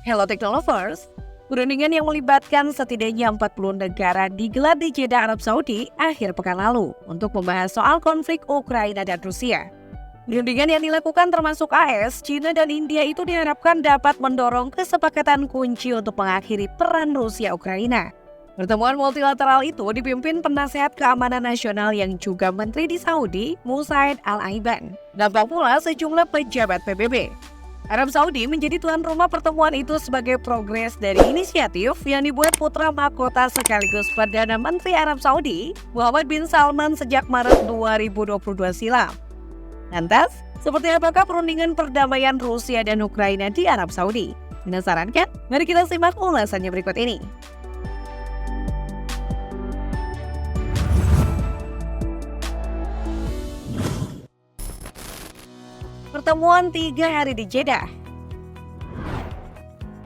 Hello Technolovers, perundingan yang melibatkan setidaknya 40 negara digelar di Jeddah, Arab Saudi akhir pekan lalu untuk membahas soal konflik Ukraina dan Rusia. Perundingan yang dilakukan termasuk AS, China dan India itu diharapkan dapat mendorong kesepakatan kunci untuk mengakhiri perang Rusia-Ukraina. Pertemuan multilateral itu dipimpin penasehat keamanan nasional yang juga menteri di Saudi, Musaid Al-Aiban. Nampak pula sejumlah pejabat PBB. Arab Saudi menjadi tuan rumah pertemuan itu sebagai progres dari inisiatif yang dibuat putra mahkota sekaligus Perdana Menteri Arab Saudi, Muhammad bin Salman sejak Maret 2022 silam. Lantas, seperti apakah perundingan perdamaian Rusia dan Ukraina di Arab Saudi? Penasaran kan? Mari kita simak ulasannya berikut ini. Pertemuan 3 hari di Jeddah.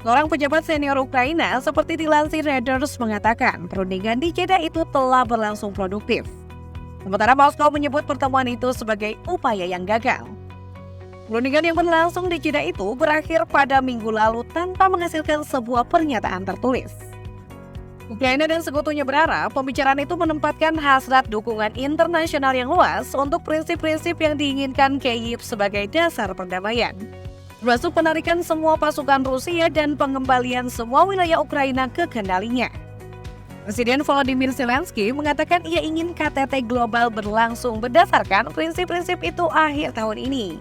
Seorang pejabat senior Ukraina seperti dilansir Reuters mengatakan perundingan di Jeddah itu telah berlangsung produktif. Sementara Moskow menyebut pertemuan itu sebagai upaya yang gagal. Perundingan yang berlangsung di Jeddah itu berakhir pada minggu lalu tanpa menghasilkan sebuah pernyataan tertulis. Ukraina dan sekutunya berharap pembicaraan itu menempatkan hasrat dukungan internasional yang luas untuk prinsip-prinsip yang diinginkan Kyiv sebagai dasar perdamaian, termasuk penarikan semua pasukan Rusia dan pengembalian semua wilayah Ukraina ke kendalinya. Presiden Volodymyr Zelensky mengatakan ia ingin KTT global berlangsung berdasarkan prinsip-prinsip itu akhir tahun ini.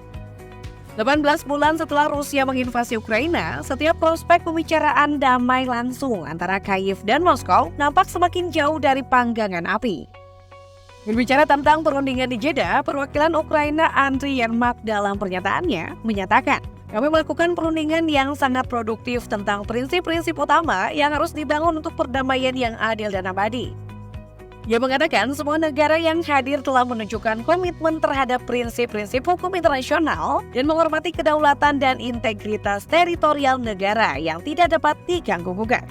18 bulan setelah Rusia menginvasi Ukraina, setiap prospek pembicaraan damai langsung antara Kyiv dan Moskow nampak semakin jauh dari panggangan api. Berbicara tentang perundingan di Jeddah, perwakilan Ukraina Andriy Yermak dalam pernyataannya menyatakan, kami melakukan perundingan yang sangat produktif tentang prinsip-prinsip utama yang harus dibangun untuk perdamaian yang adil dan abadi. Ia mengatakan semua negara yang hadir telah menunjukkan komitmen terhadap prinsip-prinsip hukum internasional dan menghormati kedaulatan dan integritas teritorial negara yang tidak dapat diganggu-gugat.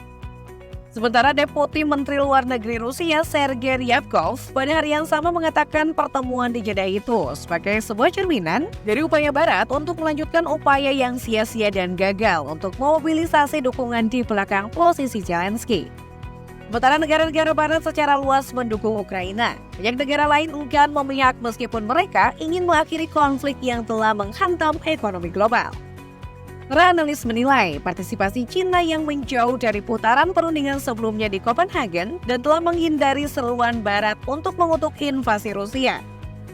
Sementara Deputi Menteri Luar Negeri Rusia Sergei Ryabkov pada hari yang sama mengatakan pertemuan di Jeddah itu sebagai sebuah cerminan dari upaya Barat untuk melanjutkan upaya yang sia-sia dan gagal untuk memobilisasi dukungan di belakang posisi Zelensky. Sementara negara-negara Barat secara luas mendukung Ukraina, banyak negara lain enggan memihak meskipun mereka ingin mengakhiri konflik yang telah menghantam ekonomi global. Para analis menilai partisipasi China yang menjauh dari putaran perundingan sebelumnya di Copenhagen dan telah menghindari seruan Barat untuk mengutuk invasi Rusia,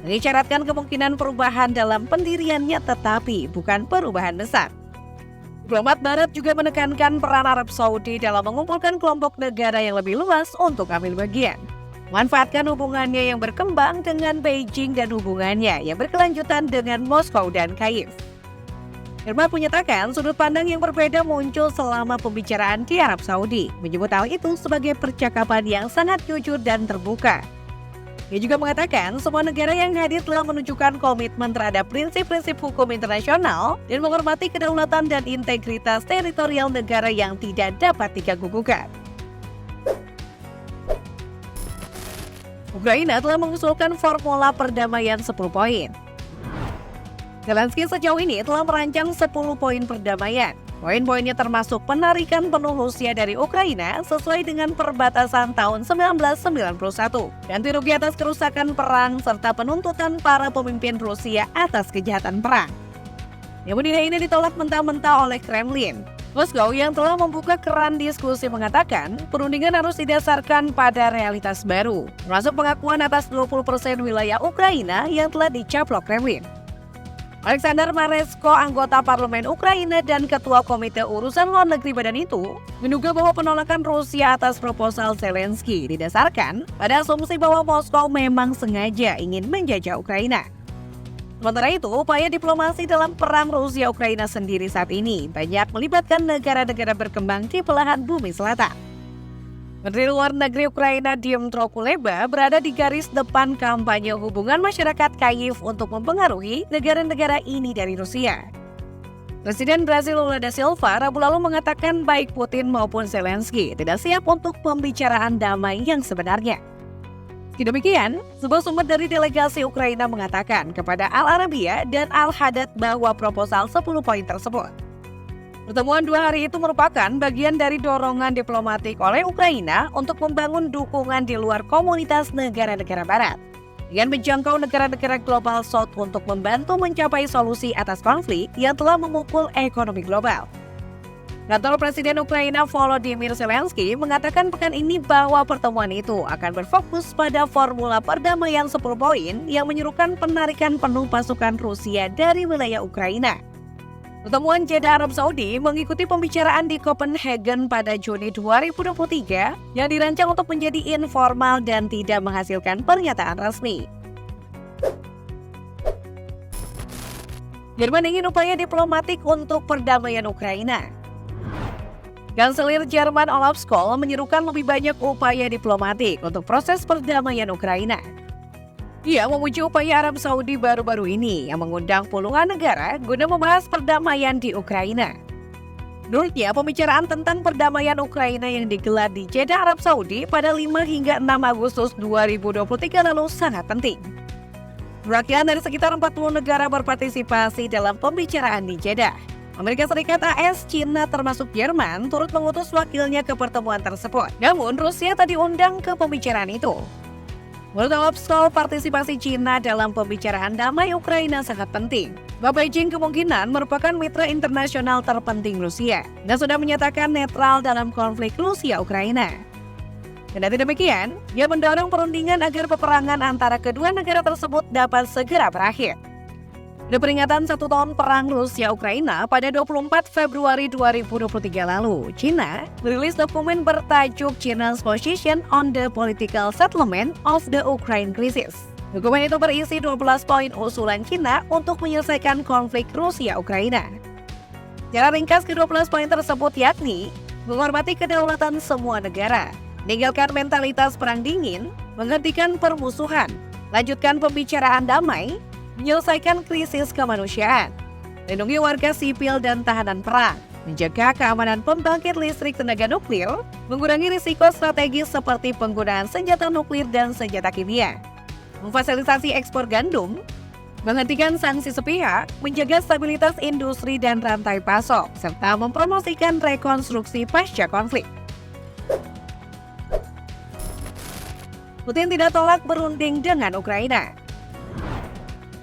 mengisyaratkan kemungkinan perubahan dalam pendiriannya tetapi bukan perubahan besar. Diplomat Barat juga menekankan peran Arab Saudi dalam mengumpulkan kelompok negara yang lebih luas untuk ambil bagian, memanfaatkan hubungannya yang berkembang dengan Beijing dan hubungannya yang berkelanjutan dengan Moskow dan Kyiv. Yermak menyatakan sudut pandang yang berbeda muncul selama pembicaraan di Arab Saudi, menyebut hal itu sebagai percakapan yang sangat jujur dan terbuka. Dia juga mengatakan semua negara yang hadir telah menunjukkan komitmen terhadap prinsip-prinsip hukum internasional dan menghormati kedaulatan dan integritas teritorial negara yang tidak dapat diganggu-gugat. Ukraina telah mengusulkan formula perdamaian 10 poin. Zelensky sejauh ini telah merancang 10 poin perdamaian. Poin-poinnya termasuk penarikan penuh Rusia dari Ukraina sesuai dengan perbatasan tahun 1991, ganti rugi atas kerusakan perang, serta penuntutan para pemimpin Rusia atas kejahatan perang. Namun ide ini ditolak mentah-mentah oleh Kremlin. Moskow yang telah membuka keran diskusi mengatakan perundingan harus didasarkan pada realitas baru, termasuk pengakuan atas 20% wilayah Ukraina yang telah dicaplok Kremlin. Alexander Maresko, anggota parlemen Ukraina dan ketua Komite Urusan Luar Negeri badan itu, menduga bahwa penolakan Rusia atas proposal Zelensky didasarkan pada asumsi bahwa Moskow memang sengaja ingin menjajah Ukraina. Sementara itu, upaya diplomasi dalam perang Rusia-Ukraina sendiri saat ini banyak melibatkan negara-negara berkembang di belahan bumi selatan. Menteri Luar Negeri Ukraina Dmytro Kuleba berada di garis depan kampanye hubungan masyarakat Kyiv untuk mempengaruhi negara-negara ini dari Rusia. Presiden Brasil Lula da Silva Rabu lalu mengatakan baik Putin maupun Zelensky tidak siap untuk pembicaraan damai yang sebenarnya. Meski demikian, sebuah sumber dari delegasi Ukraina mengatakan kepada Al Arabiya dan Al Hadad bahwa proposal 10 poin tersebut Pertemuan 2 hari itu merupakan bagian dari dorongan diplomatik oleh Ukraina untuk membangun dukungan di luar komunitas negara-negara Barat, dengan menjangkau negara-negara global South untuk membantu mencapai solusi atas konflik yang telah memukul ekonomi global. Kantor Presiden Ukraina Volodymyr Zelensky mengatakan pekan ini bahwa pertemuan itu akan berfokus pada formula perdamaian 10 poin yang menyerukan penarikan penuh pasukan Rusia dari wilayah Ukraina. Pertemuan Jeddah Arab Saudi mengikuti pembicaraan di Copenhagen pada Juni 2023 yang dirancang untuk menjadi informal dan tidak menghasilkan pernyataan resmi. Jerman ingin upaya diplomatik untuk perdamaian Ukraina. Kanselir Jerman Olaf Scholz menyerukan lebih banyak upaya diplomatik untuk proses perdamaian Ukraina. Ia memuji upaya Arab Saudi baru-baru ini yang mengundang puluhan negara guna membahas perdamaian di Ukraina. Menurutnya, pembicaraan tentang perdamaian Ukraina yang digelar di Jeddah Arab Saudi pada 5 hingga 6 Agustus 2023 lalu sangat penting. Perwakilan dari sekitar 40 negara berpartisipasi dalam pembicaraan di Jeddah. Amerika Serikat, AS, China termasuk Jerman turut mengutus wakilnya ke pertemuan tersebut. Namun, Rusia tak diundang ke pembicaraan itu. Menurut Olaf Scholz, partisipasi China dalam pembicaraan damai Ukraina sangat penting. Beijing kemungkinan merupakan mitra internasional terpenting Rusia dan sudah menyatakan netral dalam konflik Rusia-Ukraina. Kendati demikian, ia mendorong perundingan agar peperangan antara kedua negara tersebut dapat segera berakhir. Pada peringatan 1 tahun perang Rusia-Ukraina pada 24 Februari 2023 lalu, China merilis dokumen bertajuk China's Position on the Political Settlement of the Ukraine Crisis. Dokumen itu berisi 12 poin usulan China untuk menyelesaikan konflik Rusia-Ukraina. Secara ringkas, ke-12 poin tersebut yakni menghormati kedaulatan semua negara, meninggalkan mentalitas perang dingin, menghentikan permusuhan, lanjutkan pembicaraan damai, menyelesaikan krisis kemanusiaan, lindungi warga sipil dan tahanan perang, menjaga keamanan pembangkit listrik tenaga nuklir, mengurangi risiko strategis seperti penggunaan senjata nuklir dan senjata kimia, memfasilitasi ekspor gandum, menghentikan sanksi sepihak, menjaga stabilitas industri dan rantai pasok, serta mempromosikan rekonstruksi pasca konflik. Putin tidak tolak berunding dengan Ukraina.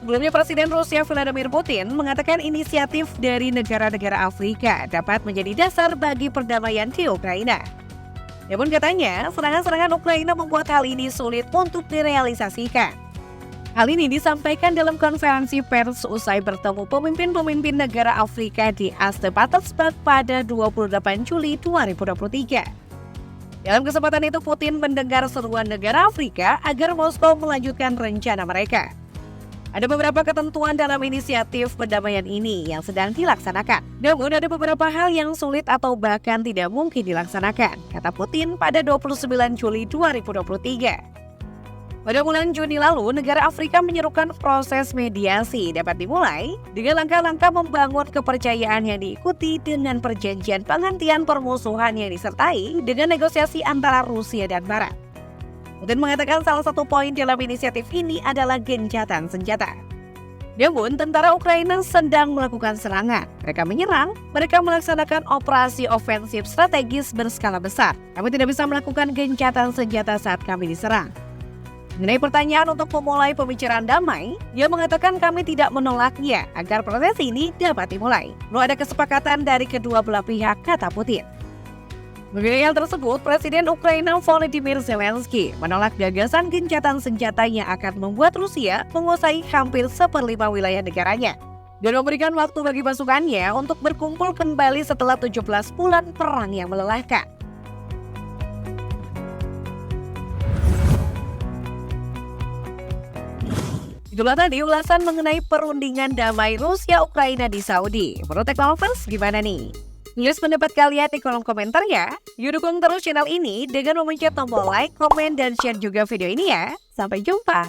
Sebelumnya, Presiden Rusia Vladimir Putin mengatakan inisiatif dari negara-negara Afrika dapat menjadi dasar bagi perdamaian di Ukraina. Namun katanya, serangan-serangan Ukraina membuat hal ini sulit untuk direalisasikan. Hal ini disampaikan dalam konferensi pers usai bertemu pemimpin-pemimpin negara Afrika di St. Petersburg pada 28 Juli 2023. Dalam kesempatan itu, Putin mendengar seruan negara Afrika agar Moskow melanjutkan rencana mereka. Ada beberapa ketentuan dalam inisiatif perdamaian ini yang sedang dilaksanakan. Namun ada beberapa hal yang sulit atau bahkan tidak mungkin dilaksanakan, kata Putin pada 29 Juli 2023. Pada bulan Juni lalu, negara Afrika menyerukan proses mediasi dapat dimulai dengan langkah-langkah membangun kepercayaan yang diikuti dengan perjanjian penghentian permusuhan yang disertai dengan negosiasi antara Rusia dan Barat. Putin mengatakan salah satu poin dalam inisiatif ini adalah gencatan senjata. Namun, tentara Ukraina sedang melakukan serangan. Mereka menyerang, mereka melaksanakan operasi ofensif strategis berskala besar. Kami tidak bisa melakukan gencatan senjata saat kami diserang. Mengenai pertanyaan untuk memulai pembicaraan damai, ia mengatakan kami tidak menolaknya agar proses ini dapat dimulai. Perlu ada kesepakatan dari kedua belah pihak, kata Putin. Mengenai hal tersebut, Presiden Ukraina Volodymyr Zelensky menolak gagasan gencatan senjata yang akan membuat Rusia menguasai hampir 1/5 wilayah negaranya dan memberikan waktu bagi pasukannya untuk berkumpul kembali setelah 17 bulan perang yang melelahkan. Itulah tadi ulasan mengenai perundingan damai Rusia-Ukraina di Saudi. Menurut Technovers, gimana nih? Tulis pendapat kalian di kolom komentar ya. Yuk dukung terus channel ini dengan memencet tombol like, komen, dan share juga video ini ya. Sampai jumpa.